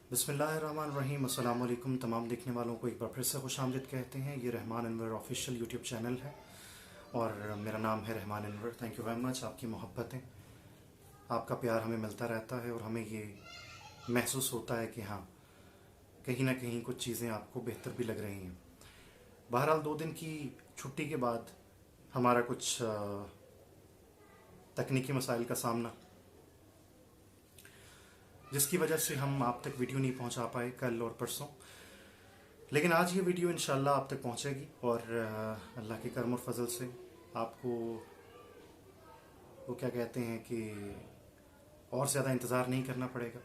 बिस्मिल्लाहिर्रहमानिर्रहीम। अस्सलाम वालेकुम। तमाम देखने वालों को एक बार फिर से खुशामदीद कहते हैं। ये Rahman Anwar official YouTube channel है और मेरा नाम है Rahman Anwar. Thank you very much. आपकी मोहब्बतें, आपका प्यार हमें मिलता रहता है और हमें ये महसूस होता है कि हाँ, कहीं ना कहीं कुछ चीज़ें आपको बेहतर भी लग रही हैं। बहरहाल 2 दिन की छुट्टी के बाद हमारा कुछ तकनीकी मसाइल का सामना, जिसकी वजह से हम आप तक वीडियो नहीं पहुंचा पाए कल और परसों। लेकिन आज ये वीडियो इंशाल्लाह आप तक पहुंचेगी और अल्लाह के करम और फजल से आपको वो क्या कहते हैं कि और ज़्यादा इंतज़ार नहीं करना पड़ेगा।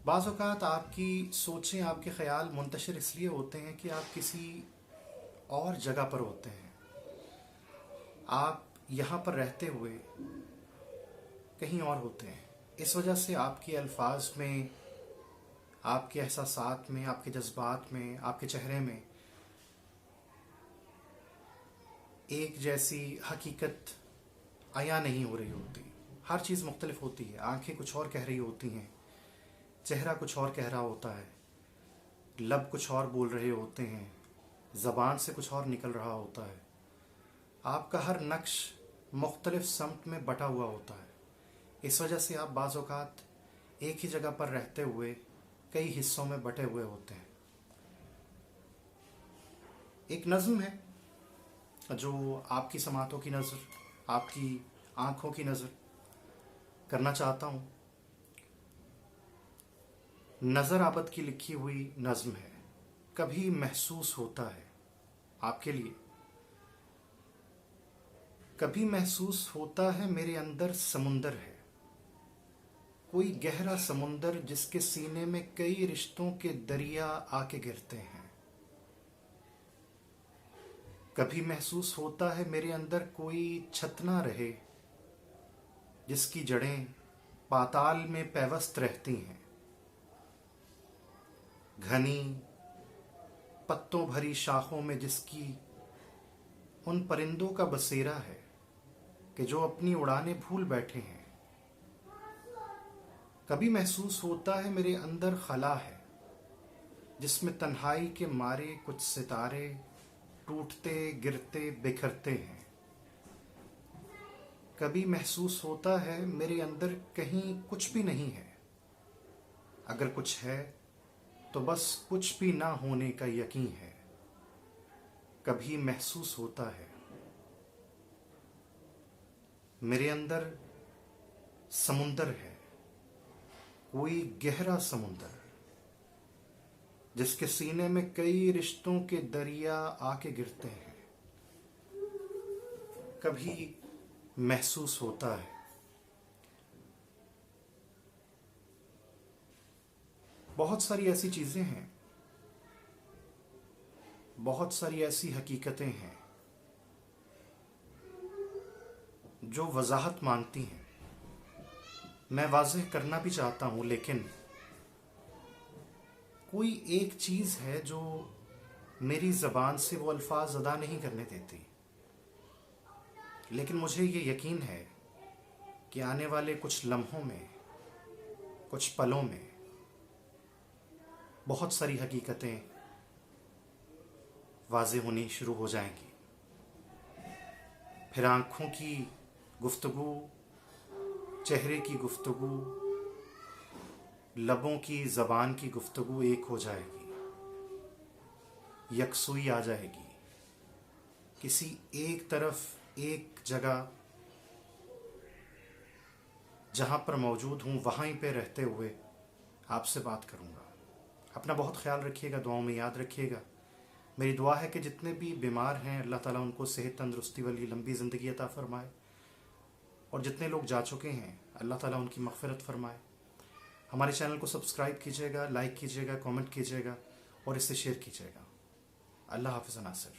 बाज़ औक़ात आपकी सोचें, आपके ख़याल मुंतशिर इसलिए होते हैं कि आप किसी और जगह पर होते हैं। आप यहाँ पर रहते हुए कहीं और होते हैं। इस वजह से आपके अल्फाज में, आपके एहसासात में, आपके जज्बात में, आपके चेहरे में एक जैसी हकीकत अया नहीं हो रही होती। हर चीज़ मुख्तलिफ होती है। आंखें कुछ और कह रही होती हैं, चेहरा कुछ और कह रहा होता है, लब कुछ और बोल रहे होते हैं, ज़बान से कुछ और निकल रहा होता है। आपका हर नक्श मुख्तलिफ समत में बटा हुआ होता है। इस वजह से आप बाज़ औक़ात एक ही जगह पर रहते हुए कई हिस्सों में बटे हुए होते हैं। एक नज़्म है जो आपकी समातों की नज़र, आपकी आँखों की नज़र करना चाहता हूँ। नज़र आबद की लिखी हुई नज़्म है। कभी महसूस होता है आपके लिए, कभी महसूस होता है मेरे अंदर समुंदर है, कोई गहरा समुंदर जिसके सीने में कई रिश्तों के दरिया आके गिरते हैं। कभी महसूस होता है मेरे अंदर कोई छत ना रहे, जिसकी जड़ें पाताल में पैवस्त रहती हैं। घनी पत्तों भरी शाखों में जिसकी उन परिंदों का बसेरा है कि जो अपनी उड़ानें भूल बैठे हैं। कभी महसूस होता है मेरे अंदर खला है, जिसमें तन्हाई के मारे कुछ सितारे टूटते गिरते बिखरते हैं। कभी महसूस होता है मेरे अंदर कहीं कुछ भी नहीं है, अगर कुछ है तो बस कुछ भी ना होने का यकीन है। कभी महसूस होता है मेरे अंदर समुंदर है, कोई गहरा समुंदर जिसके सीने में कई रिश्तों के दरिया आके गिरते हैं। कभी महसूस होता है बहुत सारी ऐसी चीजें हैं, बहुत सारी ऐसी हकीकतें हैं जो वजाहत मांगती हैं। मैं वाज़ेह करना भी चाहता हूं, लेकिन कोई एक चीज़ है जो मेरी ज़बान से वो अल्फाज अदा नहीं करने देती। लेकिन मुझे ये यकीन है कि आने वाले कुछ लम्हों में, कुछ पलों में बहुत सारी हकीकतें वाज़ेह होनी शुरू हो जाएंगी। फिर आँखों की गुफ्तगू, चेहरे की गुफ्तगू, लबों की, ज़बान की गुफ्तगू एक हो जाएगी, यकसुई आ जाएगी। किसी एक तरफ, एक जगह जहाँ पर मौजूद हूँ वहीं पे रहते हुए आपसे बात करूँगा। अपना बहुत ख्याल रखिएगा, दुआओं में याद रखिएगा। मेरी दुआ है कि जितने भी बीमार हैं अल्लाह ताला उनको सेहत, तंदुरुस्ती वाली लंबी ज़िंदगी अता फरमाए, और जितने लोग जा चुके हैं अल्लाह ताला उनकी मग़फ़िरत फरमाए। हमारे चैनल को सब्सक्राइब कीजिएगा, लाइक कीजिएगा, कमेंट कीजिएगा और इसे शेयर कीजिएगा। अल्लाह हाफ़िज़ नासिर।